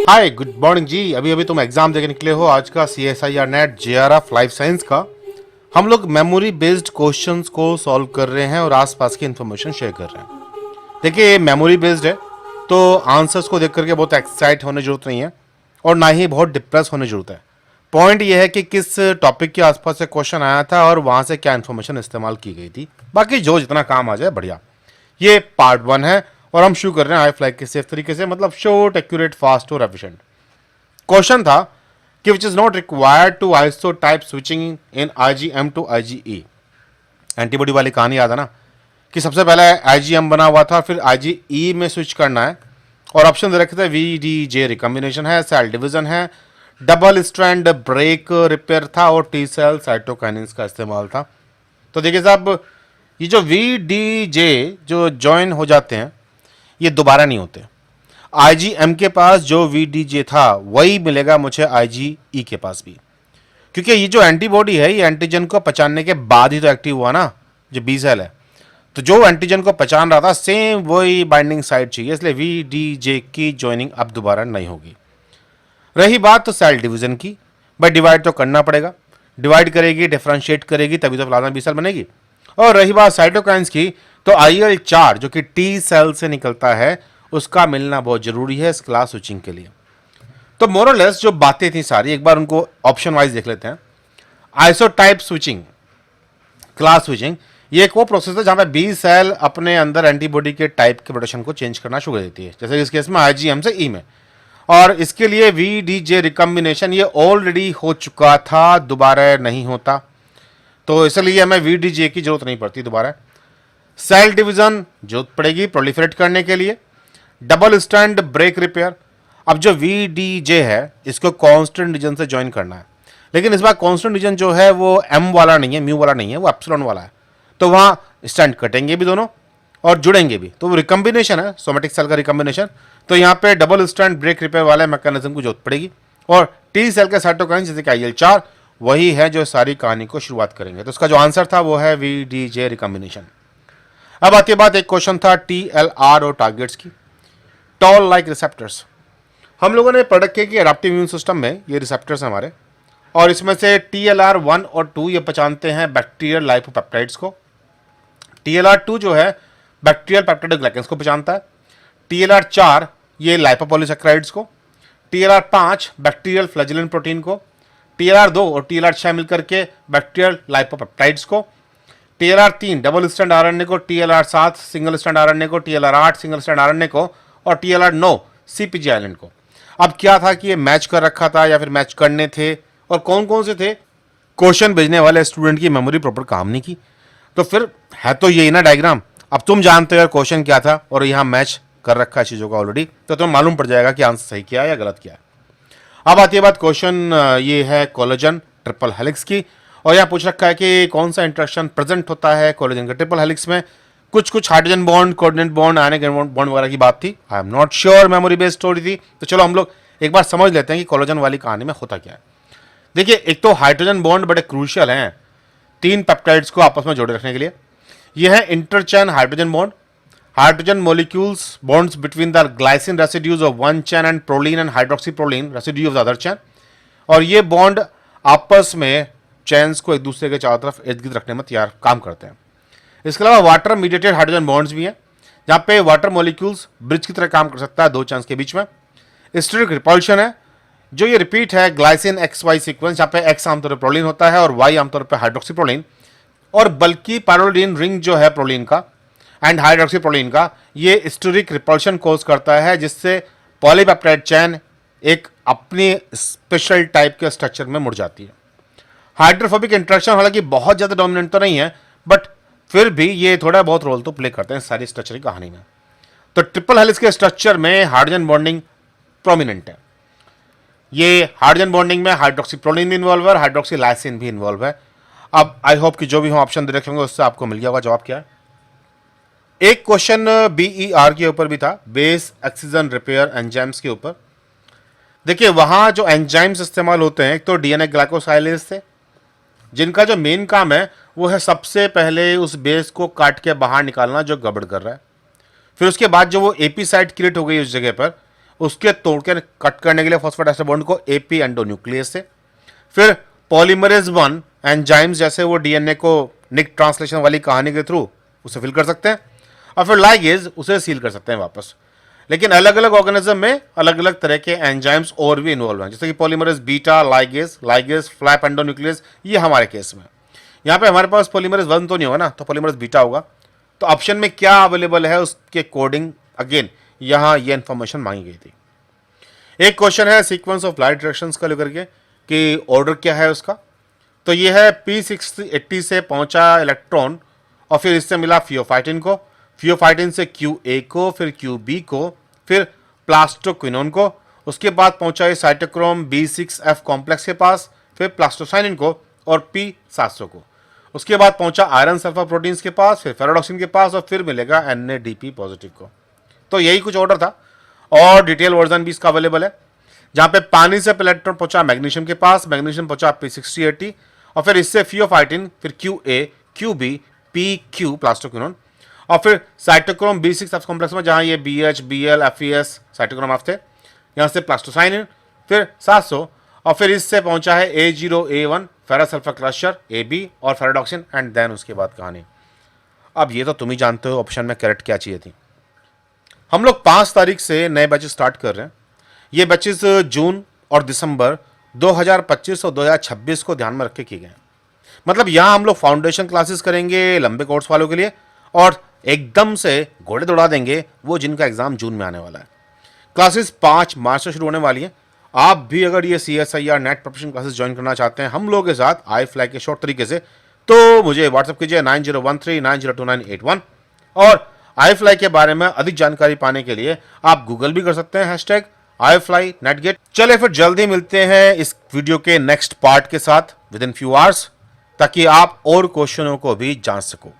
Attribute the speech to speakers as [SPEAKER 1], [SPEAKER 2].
[SPEAKER 1] Hi good morning जी। अभी अभी तुम एग्जाम देके निकले हो आज का CSIR net JRF life science का। हम लोग मेमोरी बेस्ड क्वेश्चंस को सॉल्व कर रहे हैं और आसपास की इंफॉर्मेशन शेयर कर रहे हैं। देखिए ये मेमोरी बेस्ड है तो आंसर्स को देख करके बहुत एक्साइट होने की जरूरत नहीं है और ना ही बहुत डिप्रेस होने की जरूरत है। पॉइंट ये है कि किस टॉपिक के आसपास से क्वेश्चन आया था और वहां से क्या इन्फॉर्मेशन इस्तेमाल की गई थी। बाकी जो जितना काम आ जाए बढ़िया। ये पार्ट 1 है और हम शुरू कर रहे हैं आई फ्लैग के सेफ तरीके से, मतलब शॉर्ट एक्यूरेट फास्ट और एफिशिएंट। क्वेश्चन था कि which is not required to isotype switching in IgM to IgE। Antibody वाली कहानी याद है ना कि सबसे पहले IgM बना हुआ था फिर IgE में स्विच करना है और ऑप्शन दे रखे थे VDJ रिकॉम्बिनेशन है, सेल डिवीजन है, डबल स्ट्रैंड ब्रेक रिपेयर था और टी सेल साइटोकाइनेस का इस्तेमाल था। तो देखिए साहब ये जो VDJ जो ज्वाइन हो जाते हैं ये दोबारा नहीं होते। IgM के पास जो VDJ था वही मिलेगा मुझे IgE के पास भी, क्योंकि ये जो एंटीबॉडी है ये एंटीजन को पहचानने के बाद ही तो एक्टिव हुआ ना, जो बी सेल है। तो जो एंटीजन को पहचान रहा था सेम वही बाइंडिंग साइट चाहिए, इसलिए VDJ की ज्वाइनिंग अब दोबारा नहीं होगी। रही बात तो सेल डिवीजन की, भाई डिवाइड तो करना पड़ेगा, डिवाइड करेगी डिफरेंशिएट करेगी तभी तो प्लाज्मा बी सेल बनेगी। और रही बात साइटोकाइंस की तो IL-4 जो कि टी सेल से निकलता है उसका मिलना बहुत जरूरी है इस क्लास स्विचिंग के लिए। तो मोरलेस जो बातें थी सारी एक बार उनको ऑप्शन वाइज देख लेते हैं। आइसोटाइप स्विचिंग, क्लास स्विचिंग, ये एक वो प्रोसेस है जहां पे बी सेल अपने अंदर एंटीबॉडी के टाइप के प्रोटेक्शन को चेंज करना शुरू कर देती है, जैसे इस केस में IgM से E में। और इसके लिए VDJ रिकॉम्बिनेशन ये ऑलरेडी हो चुका था, दोबारा नहीं होता, तो इसलिए हमें VDJ की जरूरत नहीं पड़ती दोबारा। सेल डिवीजन जरूरत पड़ेगी प्रोलिफरेट करने के लिए। डबल स्टैंड ब्रेक रिपेयर, अब जो VDJ है इसको कांस्टेंट रीजन से ज्वाइन करना है, लेकिन इस बार कांस्टेंट रीजन जो है वो M वाला नहीं है, म्यू वाला नहीं है, वो एप्सिलॉन वाला है। तो वहां स्टैंड कटेंगे भी दोनों और जुड़ेंगे भी, तो वो रिकॉम्बिनेशन है, सोमेटिक सेल का रिकॉम्बिनेशन। तो यहाँ पे डबल स्टैंड ब्रेक रिपेयर वाले मैकेनिज्म की जरूरत पड़ेगी। और टी सेल के साइटोकाइन जैसे कि IL-4 वही है जो सारी कहानी को शुरुआत करेंगे। तो उसका जो आंसर था वो है VDJ रिकॉम्बिनेशन। अब आती बात, एक क्वेश्चन था TLR और टारगेट्स की। टॉल लाइक रिसेप्टर्स, हम लोगों ने पढ़ रखे कि एडाप्टिव इम्यून सिस्टम में ये रिसेप्टर्स हैं हमारे, और इसमें से TLR1 और 2 ये पहचानते हैं बैक्टीरियल लाइपोपेप्टाइड्स को। TLR2 जो है बैक्टीरियल पेप्टाइडोग्लाइकेंस को पहचानता है। TLR4 ये लाइपोपॉलीसैकेराइड्स को। TLR5 बैक्टीरियल फ्लैजेलेंट प्रोटीन को। TLR2 और TLR6 मिलकर के बैक्टीरियल लाइपोपेप्टाइड्स को। TLR3 डबल स्टैंड RNA को, TLR7 सिंगल स्टैंड RNA को, TLR8 सिंगल स्टैंड RNA को और TLR9 CpG आइलैंड को। अब क्या था कि ये मैच कर रखा था या फिर मैच करने थे, और कौन कौन से थे? क्वेश्चन भेजने वाले स्टूडेंट की मेमोरी प्रॉपर काम नहीं की, तो फिर है तो यही ना डायग्राम। अब तुम जानते हो क्वेश्चन क्या था और यहाँ मैच कर रखा है चीज़ों का ऑलरेडी, तो तुम्हें मालूम पड़ जाएगा कि आंसर सही किया है या गलत किया है। अब आती है बात क्वेश्चन ये है कोलेजन ट्रिपल हेलिक्स की, और यहाँ पूछ रखा है कि कौन सा इंटरेक्शन प्रेजेंट होता है कोलेजन के ट्रिपल हेलिक्स में। कुछ hydrogen bond, coordinate bond, ionic bond वगैरह की बात थी। I am not sure, memory based story थी। तो चलो हम लोग एक बार समझ लेते हैं कि कोलेजन वाली कहानी में होता क्या है। देखिए एक तो हाइड्रोजन बॉन्ड बड़े क्रूशियल हैं 3 पेप्टाइड्स को आपस में जोड़े रखने के लिए। यह है interchain hydrogen bond, hydrogen molecules bonds between the glycine residues of one chain and proline and hydroxyproline residue of the other chain. और ये बॉन्ड आपस में चैन्स को एक दूसरे के चारों तरफ इर्द गिर्द रखने में तैयार काम करते हैं। इसके अलावा वाटर मीडिएटेड हाइड्रोजन बॉन्ड्स भी हैं, जहाँ पे वाटर मॉलिक्यूल्स ब्रिज की तरह काम कर सकता है 2 चैन्स के बीच में। स्टेरिक रिपल्शन है, जो ये रिपीट है ग्लाइसिन XY सीक्वेंस, जहाँ पे X आमतौर पर प्रोलीन होता है और Y आमतौर पर हाइड्रोक्सीप्रोलीन। और बल्कि पैरोलिन रिंग जो है प्रोलीन का एंड हाइड्रोक्सीप्रोलीन का, ये स्टेरिक रिपल्शन कोज करता है, जिससे पॉलीपेप्टाइड चैन एक अपनी स्पेशल टाइप के स्ट्रक्चर में मुड़ जाती है। हाइड्रोफोबिक इंटरेक्शन हालांकि बहुत ज़्यादा डोमिनेंट तो नहीं है, बट फिर भी ये थोड़ा बहुत रोल तो प्ले करते हैं सारी स्ट्रक्चर की कहानी में। तो ट्रिपल हेलिक्स के स्ट्रक्चर में हाइड्रोजन बॉन्डिंग प्रोमिनेंट है। ये हाइड्रोजन बॉन्डिंग में हाइड्रोक्सीप्रोलीन भी इन्वॉल्व है, हाइड्रोक्सीलाइसिन भी इन्वॉल्व है। अब आई होप कि जो भी हम ऑप्शन दे रखेंगे उससे आपको मिल गया होगा जवाब क्या है। एक क्वेश्चन BER के ऊपर भी था, बेस ऑक्सीजन रिपेयर एंजाइम्स के ऊपर। देखिए वहां जो एंजाइम्स इस्तेमाल होते हैं, एक तो DNA ग्लाइकोसाइलेज से, जिनका जो मेन काम है वो है सबसे पहले उस बेस को काट के बाहर निकालना जो गड़बड़ कर रहा है। फिर उसके बाद जो वो एपी साइट क्रिएट हो गई उस जगह पर, उसके तोड़ के कट करने के लिए फॉस्फोडाइस्टर बॉन्ड को एपी एंडोन्यूक्लियस से, फिर पॉलीमरेज 1 एंजाइम्स जैसे वो डीएनए को निक ट्रांसलेशन वाली कहानी के थ्रू उसे फिल कर सकते हैं, और फिर लाइगेज उसे सील कर सकते हैं वापस। लेकिन अलग अलग ऑर्गेनिज्म में अलग अलग तरह के एंजाइम्स और भी इन्वॉल्व हैं, जैसे कि polymerase beta, ligase, flap endonuclease, ये हमारे केस में। यहाँ पे हमारे पास पॉलीमरेज 1 तो नहीं होगा ना, तो पॉलीमरेज बीटा होगा। तो ऑप्शन में क्या अवेलेबल है उसके कोडिंग अगेन यहाँ ये इंफॉर्मेशन मांगी गई थी। एक क्वेश्चन है सीक्वेंस ऑफ लाइट डायरेक्शंस का लेकर के कि ऑर्डर क्या है उसका। तो ये है P680 से पहुंचा इलेक्ट्रॉन और फिर इससे मिला फियोफाइटिन को, फियोफाइटिन से QA को, फिर QB को, फिर प्लास्टोक्विनोन को, उसके बाद पहुंचा ये साइटोक्रोम B6F कॉम्प्लेक्स के पास, फिर प्लास्टोसाइनिन को और P700 को। उसके बाद पहुंचा आयरन सल्फर प्रोटीन्स के पास, फिर फेराडॉक्सिन के पास, और फिर मिलेगा NADP पॉजिटिव को। तो यही कुछ ऑर्डर था और डिटेल वर्जन भी इसका अवेलेबल है, जहां पे पानी से इलेक्ट्रॉन पहुंचा मैग्नीशियम के पास, मैग्नीशियम पहुंचा P6080 और फिर इससे फियोफाइटिन, फिर QA, QB, PQ प्लास्टोक्विनोन, और फिर साइटोक्रोम B6F कॉम्प्लेक्स में जहां ये BH, BL, FES cytochrome of थे, यहां से प्लास्टोसाइनिन, फिर 700 और फिर इससे पहुंचा है A0A1 ferrous sulphur cluster, AB और फेराडॉक्सिन, एंड देन उसके बाद कहानी। अब ये तो तुम ही जानते हो ऑप्शन में करेक्ट क्या चाहिए थी। हम लोग 5 तारीख से नए बैचेस स्टार्ट कर रहे हैं। ये बैचेस जून और दिसंबर 2025 और 2026 को ध्यान में रख के किए गए हैं। मतलब यहाँ हम लोग फाउंडेशन क्लासेस करेंगे लंबे कोर्स वालों के लिए, और एकदम से घोड़े दौड़ा देंगे वो जिनका एग्जाम जून में आने वाला है। क्लासेस 5 मार्च से शुरू होने वाली हैं। आप भी अगर ये CSIR net preparation classes join करना चाहते हैं हम लोग के साथ iFly के शॉर्ट तरीके से, तो मुझे व्हाट्सएप कीजिए 9013902981, और iFly के बारे में अधिक जानकारी पाने के लिए आप गूगल भी कर सकते हैं #iFly NetGate। चले फिर जल्दी मिलते हैं इस वीडियो के नेक्स्ट पार्ट के साथ विद इन फ्यू आवर्स, ताकि आप और क्वेश्चनों को भी जान सको।